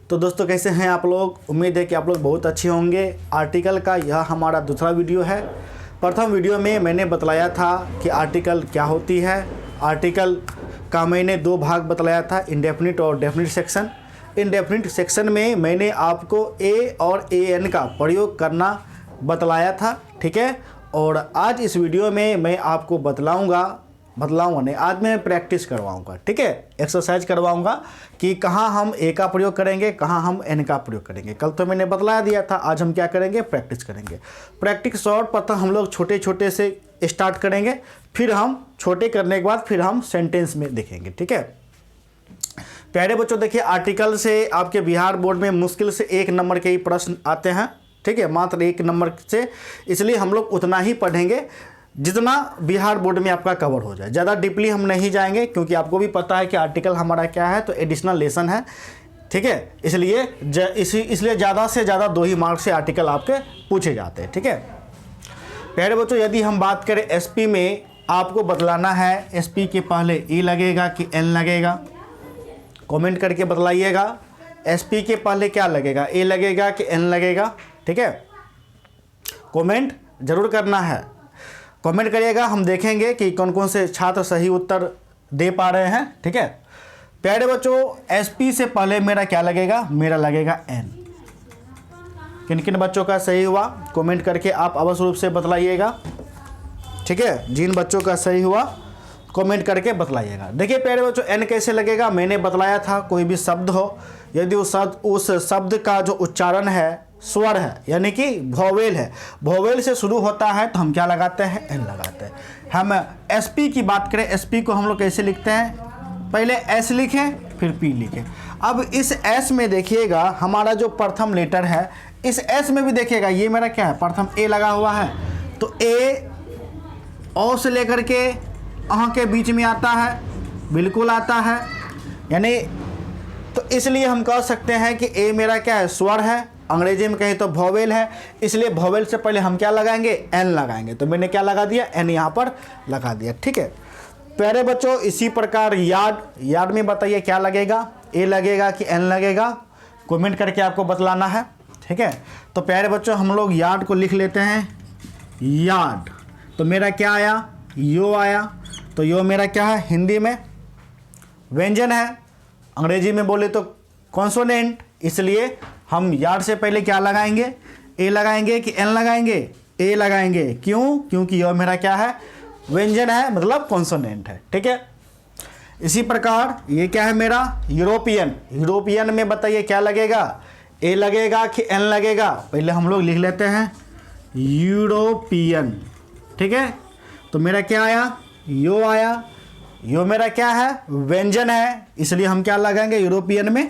तो दोस्तों कैसे हैं आप लोग। उम्मीद है कि आप लोग बहुत अच्छे होंगे। आर्टिकल का यह हमारा दूसरा वीडियो है। प्रथम वीडियो में मैंने बतलाया था कि आर्टिकल क्या होती है। आर्टिकल का मैंने दो भाग बतलाया था, इंडेफिनिट और डेफिनिट सेक्शन। इंडेफिनिट सेक्शन में मैंने आपको ए और ए एन का प्रयोग करना बतलाया था, ठीक है। और आज इस वीडियो में मैं आपको बतलाऊंगा नहीं, आज मैं प्रैक्टिस करवाऊंगा, ठीक है। एक्सरसाइज करवाऊंगा कि कहाँ हम ए का प्रयोग करेंगे, कहाँ हम एन का प्रयोग करेंगे। कल तो मैंने बतला दिया था, आज हम क्या करेंगे, प्रैक्टिस करेंगे। प्रैक्टिस शॉर्ट प्रथम हम लोग छोटे छोटे से स्टार्ट करेंगे, फिर हम छोटे करने के बाद फिर हम सेंटेंस में देखेंगे, ठीक है। प्यारे बच्चों देखिए, आर्टिकल से आपके बिहार बोर्ड में मुश्किल से 1 नंबर के ही प्रश्न आते हैं, ठीक है, मात्र 1 नंबर से। इसलिए हम लोग उतना ही पढ़ेंगे जितना बिहार बोर्ड में आपका कवर हो जाए। ज़्यादा डीपली हम नहीं जाएंगे, क्योंकि आपको भी पता है कि आर्टिकल हमारा क्या है, तो एडिशनल लेसन है, ठीक है। इसलिए ज़्यादा से ज़्यादा 2 ही मार्क्स से आर्टिकल आपके पूछे जाते हैं, ठीक है। प्यारे बच्चों, यदि हम बात करें एसपी में, आपको बतलाना है एसपी के पहले ई लगेगा कि एन लगेगा। कमेंट करके बतलाइएगा एसपी के पहले क्या लगेगा, ए लगेगा कि एन लगेगा, ठीक है। कमेंट जरूर करना है, कमेंट करिएगा। हम देखेंगे कि कौन कौन से छात्र सही उत्तर दे पा रहे हैं, ठीक है। प्यारे बच्चों, एसपी से पहले मेरा क्या लगेगा, मेरा लगेगा एन। किन किन बच्चों का सही हुआ कमेंट करके आप अवश्य रूप से बतलाइएगा, ठीक है। जिन बच्चों का सही हुआ कमेंट करके बतलाइएगा। देखिए प्यारे बच्चों, एन कैसे लगेगा, मैंने बतलाया था। कोई भी शब्द हो, यदि उस शब्द का जो उच्चारण है स्वर है, यानी कि वोवेल है, वोवेल से शुरू होता है, तो हम क्या लगाते हैं, एन लगाते हैं। हम एसपी की बात करें, एसपी को हम लोग कैसे लिखते हैं, पहले एस लिखें फिर पी लिखें। अब इस एस में देखिएगा हमारा जो प्रथम लेटर है, इस एस में भी देखिएगा ये मेरा क्या है, प्रथम ए लगा हुआ है। तो ए ओ से लेकर के अह के बीच में आता है, बिल्कुल आता है, यानी तो इसलिए हम कह सकते हैं कि ए मेरा क्या है, स्वर है। अंग्रेजी में कहें तो वोवेल है, इसलिए वोवेल से पहले हम क्या लगाएंगे, एन लगाएंगे। तो मैंने क्या लगा दिया, एन यहाँ पर लगा दिया, ठीक है। प्यारे बच्चों, इसी प्रकार यार्ड में बताइए क्या लगेगा, ए लगेगा कि एन लगेगा, कमेंट करके आपको बतलाना है, ठीक है। तो प्यारे बच्चों, हम लोग यार्ड को लिख लेते हैं, यार्ड। तो मेरा क्या आया, यो आया। तो यो मेरा क्या है, हिंदी में व्यंजन है, अंग्रेजी में बोले तो कॉन्सोनेंट। इसलिए हम यार्ड से पहले क्या लगाएंगे, ए लगाएंगे कि एन लगाएंगे, ए लगाएंगे। क्यों, क्योंकि यो मेरा क्या है, व्यंजन है, मतलब कॉन्सोनेंट है, ठीक है। इसी प्रकार ये क्या है मेरा, यूरोपियन। यूरोपियन में बताइए क्या लगेगा, ए लगेगा कि एन लगेगा। पहले हम लोग लिख लेते हैं यूरोपियन, ठीक है। तो मेरा क्या आया, यो आया। यो मेरा क्या है, व्यंजन है, इसलिए हम क्या लगाएंगे, यूरोपियन में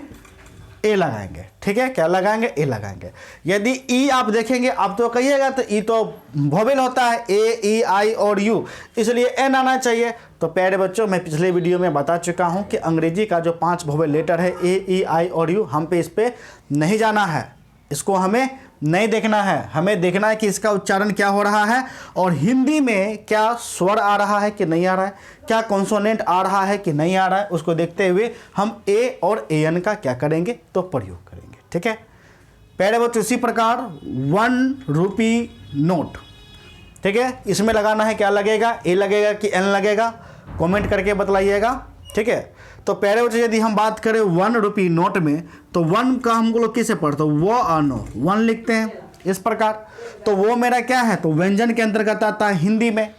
ए लगाएंगे, ठीक है। क्या लगाएंगे, ए लगाएंगे। यदि ई आप देखेंगे, आप तो कहिएगा तो ई तो वोवेल होता है, ए ई आई और यू, इसलिए एन आना चाहिए। तो प्यारे बच्चों, मैं पिछले वीडियो में बता चुका हूं कि अंग्रेजी का जो 5 वोवेल लेटर है, ए ई आई और यू, हम पे इस पे नहीं जाना है, इसको हमें नहीं देखना है। हमें देखना है कि इसका उच्चारण क्या हो रहा है, और हिंदी में क्या स्वर आ रहा है कि नहीं आ रहा है, क्या कॉन्सोनेंट आ रहा है कि नहीं आ रहा है। उसको देखते हुए हम ए और ए एन का क्या करेंगे, तो प्रयोग करेंगे, ठीक है। प्यारे बच्चों, इसी प्रकार 1 रुपी नोट, ठीक है, इसमें लगाना है क्या लगेगा, ए लगेगा कि एन लगेगा, कमेंट करके बतलाइएगा, ठीक है। तो प्यारे बच्चों, यदि हम बात करें 1 रुपी नोट में, तो 1 का हम लोग किसे पढ़ते हैं, वो आनो 1 लिखते हैं इस प्रकार। तो वो मेरा क्या है, तो व्यंजन के अंतर्गत आता है हिंदी में,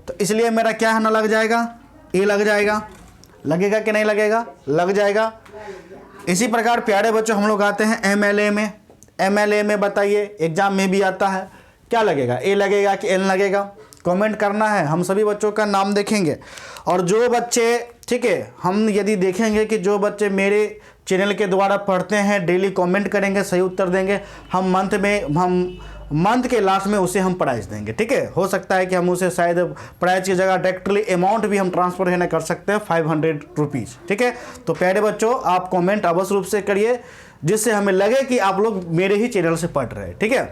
तो इसलिए मेरा क्या है ना, लग जाएगा, ए लग जाएगा। लगेगा कि नहीं लगेगा, लग जाएगा। इसी प्रकार प्यारे बच्चों, हम लोग आते हैं एमएलए में। एमएलए में बताइए, एग्जाम में भी आता है, क्या लगेगा, ए लगेगा कि एन लगेगा, कमेंट करना है। हम सभी बच्चों का नाम देखेंगे, और जो बच्चे, ठीक है, हम यदि देखेंगे कि जो बच्चे मेरे चैनल के द्वारा पढ़ते हैं, डेली कमेंट करेंगे, सही उत्तर देंगे, हम मंथ के लास्ट में उसे हम प्राइज़ देंगे, ठीक है। हो सकता है कि हम उसे शायद प्राइज़ की जगह डायरेक्टली अमाउंट भी हम ट्रांसफर है ना कर सकते हैं, 500 रुपीज़, ठीक है। तो प्यारे बच्चों, आप कमेंट अवश्य रूप से करिए, जिससे हमें लगे कि आप लोग मेरे ही चैनल से पढ़ रहे हैं, ठीक है।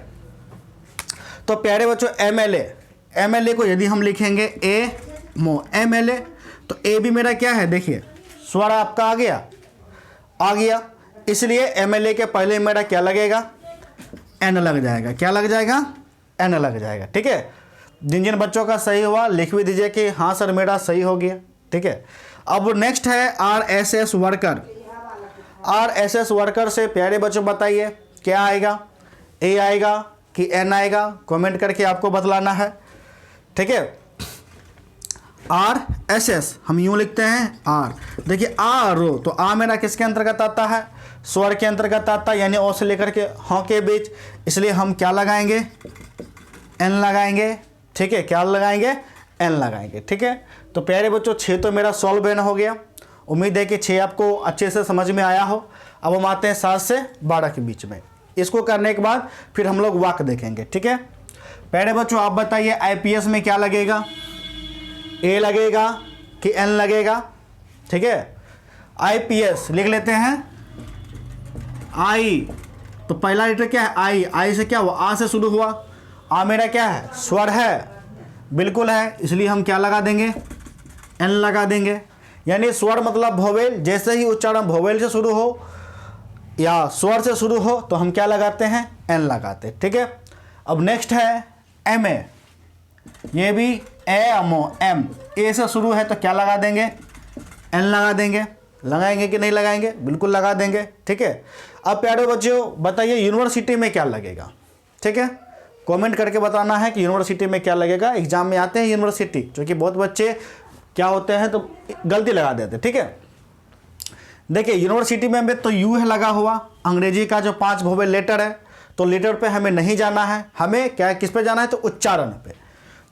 तो प्यारे बच्चों, एमएलए को यदि हम लिखेंगे ए मो एमएलए, तो ए भी मेरा क्या है, देखिए स्वर आपका आ गया। इसलिए MLA के पहले मेरा क्या लगेगा, N लग जाएगा। क्या लग जाएगा, N लग जाएगा। ठीक है, जिन जिन बच्चों का सही हुआ लिख भी दीजिए कि हाँ सर मेरा सही हो गया। ठीक है, अब नेक्स्ट है RSS वर्कर। RSS वर्कर से प्यारे बच्चों बताइए क्या आएगा, A आएगा कि N आएगा, कमेंट करके आपको बतलाना है। ठीक है, RSS हम यूँ लिखते हैं R। देखिए आ रो, तो आ मेरा किसके अंतर्गत आता है, स्वर के अंतर्गत आता है, यानी ओ से लेकर के ह के बीच, इसलिए हम क्या लगाएंगे, N लगाएंगे। ठीक है, क्या लगाएंगे, N लगाएंगे। ठीक है, तो प्यारे बच्चों 6 तो मेरा सॉल्व एन हो गया। उम्मीद है कि 6 आपको अच्छे से समझ में आया हो। अब हम आते हैं 7 से 12 के बीच में। इसको करने के बाद फिर हम लोग वाक्य देखेंगे। ठीक है, प्यारे बच्चों आप बताइए IPS में क्या लगेगा, A लगेगा कि N लगेगा। ठीक है, IPS लिख लेते हैं I, तो पहला लेटर क्या है I से क्या हुआ, आ से शुरू हुआ। आ मेरा क्या है, स्वर है, बिल्कुल है, इसलिए हम क्या लगा देंगे, N लगा देंगे। यानी स्वर मतलब भोवेल, जैसे ही उच्चारण भोवेल से शुरू हो या स्वर से शुरू हो तो हम क्या लगाते हैं, N लगाते। ठीक है, अब नेक्स्ट है MA। ये भी M A से शुरू है तो क्या लगा देंगे, N लगा देंगे। लगाएंगे कि नहीं लगाएंगे, बिल्कुल लगा देंगे। ठीक है, अब प्यारे बच्चों बताइए यूनिवर्सिटी में क्या लगेगा। ठीक है, कमेंट करके बताना है कि यूनिवर्सिटी में क्या लगेगा। एग्जाम में आते हैं यूनिवर्सिटी, क्योंकि बहुत बच्चे क्या होते हैं तो गलती लगा देते। ठीक है, देखिए यूनिवर्सिटी में तो यू है लगा हुआ, अंग्रेजी का जो 5 वोवेल लेटर है, तो लेटर पे हमें नहीं जाना है, हमें क्या किस पे जाना है, तो उच्चारण पे।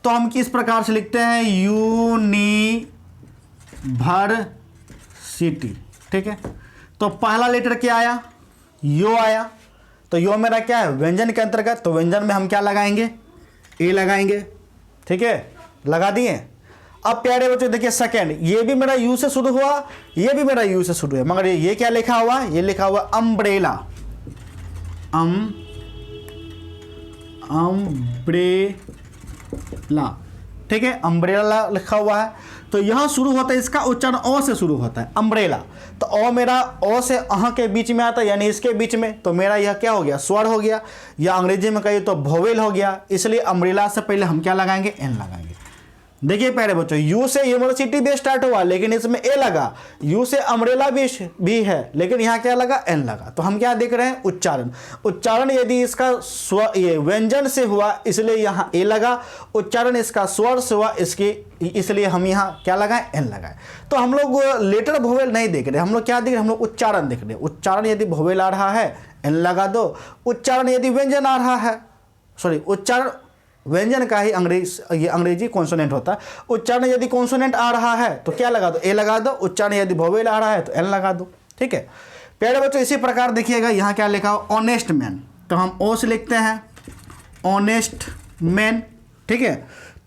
तो हम किस प्रकार से लिखते हैं, यूनिवर्सिटी। ठीक है, तो पहला लेटर क्या आया, यो आया, तो यो मेरा क्या है, व्यंजन के अंतर्गत, तो व्यंजन में हम क्या लगाएंगे, ए लगाएंगे। ठीक है, लगा दिए। अब प्यारे बच्चों देखिए सेकंड, ये भी मेरा यू से शुरू हुआ, ये भी मेरा यू से शुरू है, मगर ये क्या लिखा हुआ, ये लिखा हुआ अम्ब्रेला। अम्ब्रेला। ठीक है, अम्ब्रेला लिखा हुआ है, तो यहां शुरू होता है, इसका उच्चारण ओ से शुरू होता है, अम्ब्रेला। तो ओ मेरा ओ से अह के बीच में आता है, यानी इसके बीच में, तो मेरा यह क्या हो गया, स्वर हो गया, या अंग्रेजी में कहिए तो भोवेल हो गया। इसलिए अम्ब्रेला से पहले हम क्या लगाएंगे, एन लगाएंगे। देखिए प्यारे बच्चों, यू से यूनिवर्सिटी भी स्टार्ट हुआ, लेकिन इसमें ए लगा, यू से अम्ब्रेला भी है, लेकिन यहाँ क्या लगा, एन लगा। तो हम क्या देख रहे हैं, उच्चारण। उच्चारण यदि इसका ये व्यंजन से हुआ, इसलिए यहाँ ए लगा। उच्चारण इसका स्वर से हुआ, इसलिए हम यहाँ क्या लगाए, एन लगाए। तो हम लोग लेटर भोवेल नहीं देख रहे, हम लोग क्या देख रहे हैं, हम लोग उच्चारण देख रहे हैं। उच्चारण यदि भोवेल आ रहा है, एन लगा दो। उच्चारण यदि व्यंजन आ रहा है, सॉरी उच्चारण व्यंजन का ही ये अंग्रेजी कॉन्सोनेंट होता है। उच्चारण यदि कॉन्सोनेंट आ रहा है तो क्या लगा दो, ए लगा दो। उच्चारण यदि भोवेल आ रहा है तो एन लगा दो। ठीक है प्यारे बच्चों, इसी प्रकार देखिएगा यहाँ क्या लिखा हो, ऑनेस्ट मैन, तो हम ओ से लिखते हैं ऑनेस्ट मैन। ठीक है,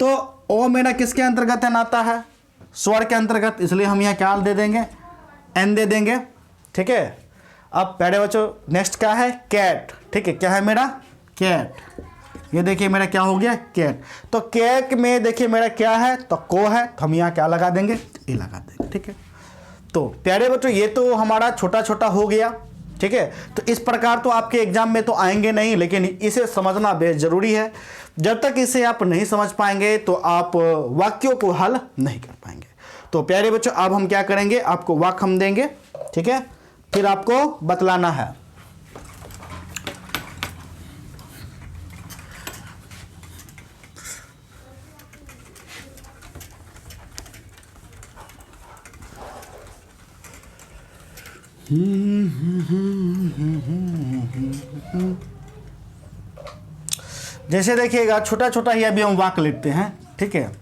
तो ओ मेरा किसके अंतर्गत है, आता है स्वर के अंतर्गत, इसलिए हम यहाँ क्या दे देंगे, एन दे देंगे। ठीक है, अब प्यारे बच्चों नेक्स्ट क्या है, कैट। ठीक है, क्या है मेरा, कैट। ये देखिए मेरा क्या हो गया, कैट। तो कैट में देखिए मेरा क्या है, तो को है, तो हम यहाँ क्या लगा देंगे, ए लगा देंगे। ठीक है, तो प्यारे बच्चों ये तो हमारा छोटा छोटा हो गया। ठीक है, तो इस प्रकार तो आपके एग्जाम में तो आएंगे नहीं, लेकिन इसे समझना बेहद ज़रूरी है। जब तक इसे आप नहीं समझ पाएंगे तो आप वाक्यों को हल नहीं कर पाएंगे। तो प्यारे बच्चों अब हम क्या करेंगे, आपको वाक्य हम देंगे। ठीक है, फिर आपको बतलाना है। जैसे देखिएगा छोटा छोटा ही अभी हम वाक्य लिखते हैं। ठीक है,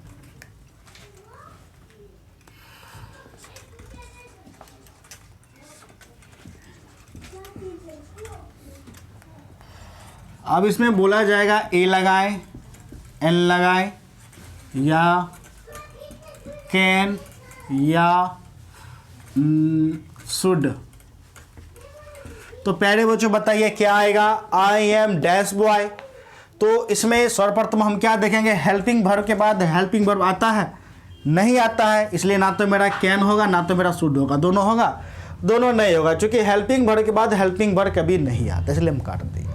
अब इसमें बोला जाएगा ए लगाए, एन लगाए, या कैन, या शुड। तो प्यारे बच्चों बताइए क्या आएगा, आई एम डैश बॉय। तो इसमें सर्वप्रथम हम क्या देखेंगे, हेल्पिंग वर्ब के बाद हेल्पिंग वर्ब आता है, नहीं आता है, इसलिए ना तो मेरा कैन होगा ना तो मेरा शुड होगा, दोनों होगा। दोनों नहीं होगा, क्योंकि हेल्पिंग वर्ब के बाद हेल्पिंग वर्ब कभी नहीं आता, इसलिए हम काट देंगे।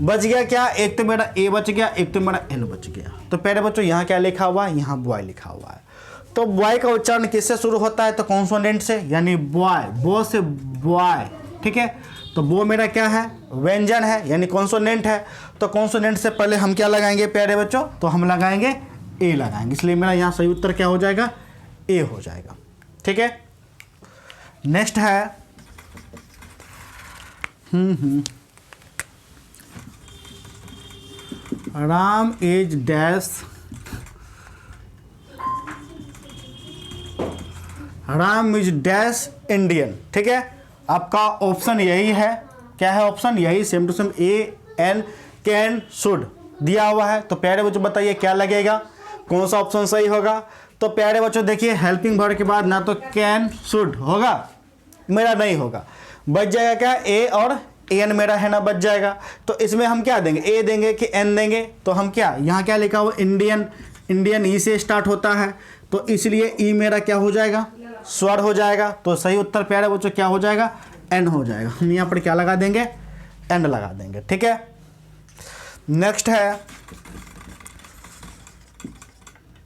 बच गया क्या, एक तो मेरा ए बच गया, एक तो मेरा एन बच गया। तो पहले बच्चों यहाँ क्या लिखा हुआ है, यहाँ बॉय लिखा हुआ है। तो बॉय का उच्चारण किससे शुरू होता है, तो कॉन्सोनेंट से, यानी बॉय, बो से बॉय, ठीक है। तो वो मेरा क्या है, व्यंजन है, यानी कॉन्सोनेंट है। तो कॉन्सोनेंट से पहले हम क्या लगाएंगे प्यारे बच्चों, तो हम लगाएंगे ए लगाएंगे, इसलिए मेरा यहाँ सही उत्तर क्या हो जाएगा, ए हो जाएगा, ठीक है। नेक्स्ट है Ram is dash, Ram is dash Indian, ठीक है। आपका ऑप्शन यही है, क्या है ऑप्शन, यही सेम टू सेम ए एन कैन शुड दिया हुआ है। तो प्यारे बच्चों बताइए क्या लगेगा, कौन सा ऑप्शन सही होगा। तो प्यारे बच्चों देखिए, हेल्पिंग वर्ब के बाद ना तो कैन शुड होगा, मेरा नहीं होगा, बच जाएगा क्या, ए और एन मेरा है ना बच जाएगा। तो इसमें हम क्या देंगे, ए देंगे कि एन देंगे। तो हम क्या, यहाँ क्या लिखा हुआ, इंडियन, इंडियन ई से स्टार्ट होता है, तो इसलिए ई मेरा क्या हो जाएगा, स्वर हो जाएगा। तो सही उत्तर प्यारे बच्चों क्या हो जाएगा, एन हो जाएगा। हम यहाँ पर क्या लगा देंगे, एन लगा देंगे, ठीक है। नेक्स्ट है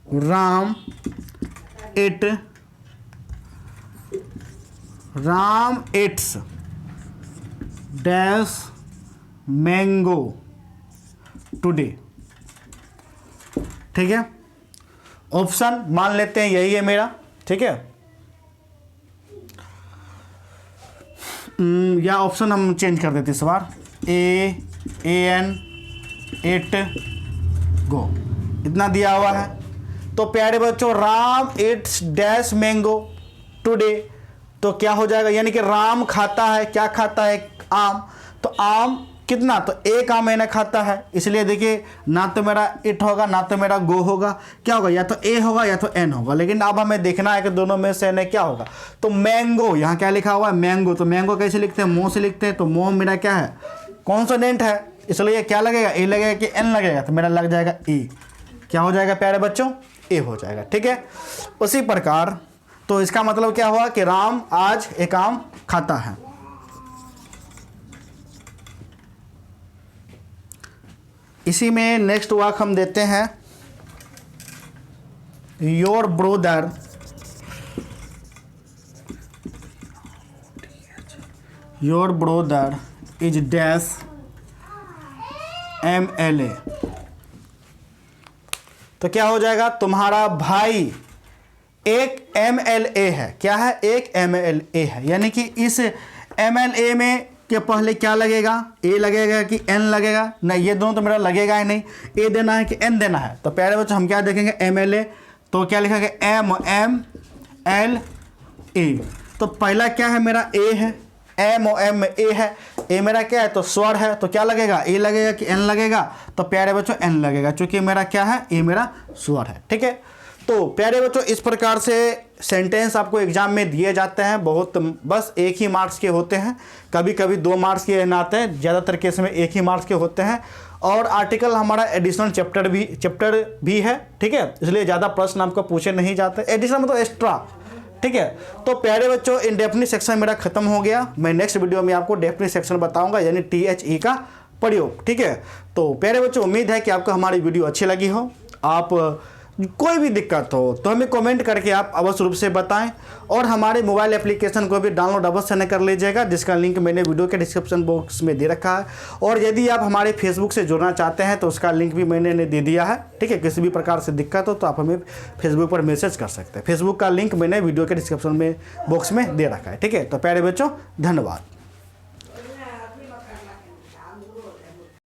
Ram it, Ram it's dash mango today, ठीक है। ऑप्शन मान लेते हैं यही है मेरा, ठीक है। या ऑप्शन हम चेंज कर देते इस बार, ए एन इट गो, इतना दिया हुआ है। तो प्यारे बच्चों Ram it's dash mango today, तो क्या हो जाएगा, यानी कि राम खाता है, क्या खाता है, आम। तो आम कितना, तो एक आम मैंने खाता है, इसलिए देखिए ना तो मेरा इट होगा ना तो मेरा गो होगा, क्या होगा, या तो ए होगा या तो एन होगा। लेकिन अब हमें देखना है कि दोनों में से एन क्या होगा। तो मैंगो, यहाँ क्या लिखा हुआ है, मैंगो। तो मैंगो कैसे लिखते हैं, मोह से लिखते हैं। तो मोह मेरा क्या है, कॉन्सोनेंट है, इसलिए क्या लगेगा, ए लगेगा कि एन लगेगा, तो मेरा लग जाएगा ए। क्या हो जाएगा प्यारे बच्चों, ए हो जाएगा, ठीक है। उसी प्रकार तो इसका मतलब क्या हुआ कि राम आज एक आम खाता है। इसी में नेक्स्ट वाक हम देते हैं, your brother is dash MLA। तो क्या हो जाएगा, तुम्हारा भाई एक MLA है, क्या है, एक MLA है। यानी कि इस MLA में के पहले क्या लगेगा, ए लगेगा कि एन लगेगा, नहीं ये दोनों तो मेरा लगेगा ही नहीं, ए देना है कि एन देना है। तो प्यारे बच्चों हम क्या देखेंगे, MLA, तो क्या लिखेंगे, MLA। तो पहला क्या है मेरा, ए है, MOMA है, ए मेरा क्या है, तो स्वर है, तो क्या लगेगा, ए लगेगा कि एन लगेगा, तो प्यारे बच्चों एन लगेगा, क्योंकि मेरा क्या है, ए मेरा स्वर है, ठीक है। तो प्यारे बच्चों इस प्रकार से सेंटेंस आपको एग्जाम में दिए जाते हैं, बहुत बस एक ही मार्क्स के होते हैं, कभी कभी 2 मार्क्स के आते हैं, ज़्यादातर केस में एक ही मार्क्स के होते हैं। और आर्टिकल हमारा एडिशनल चैप्टर भी है, ठीक है, इसलिए ज़्यादा प्रश्न आपको पूछे नहीं जाते, एडिशनल मतलब एक्स्ट्रा, ठीक है। तो प्यारे बच्चों इंडेफिनिट सेक्शन मेरा खत्म हो गया, मैं नेक्स्ट वीडियो में आपको डेफिनिट सेक्शन बताऊंगा, यानी THE का प्रयोग, ठीक है। तो प्यारे बच्चों उम्मीद है कि आपको हमारी वीडियो अच्छी लगी हो। आप कोई भी दिक्कत हो तो हमें कमेंट करके आप अवश्य रूप से बताएं, और हमारे मोबाइल एप्लीकेशन को भी डाउनलोड अवश्य न कर लीजिएगा, जिसका लिंक मैंने वीडियो के डिस्क्रिप्शन बॉक्स में दे रखा है। और यदि आप हमारे फेसबुक से जुड़ना चाहते हैं तो उसका लिंक भी मैंने दे दिया है, ठीक है। किसी भी प्रकार से दिक्कत हो तो आप हमें फेसबुक पर मैसेज कर सकते हैं, फेसबुक का लिंक मैंने वीडियो के डिस्क्रिप्शन में बॉक्स में दे रखा है, ठीक है। तो प्यारे बच्चों धन्यवाद।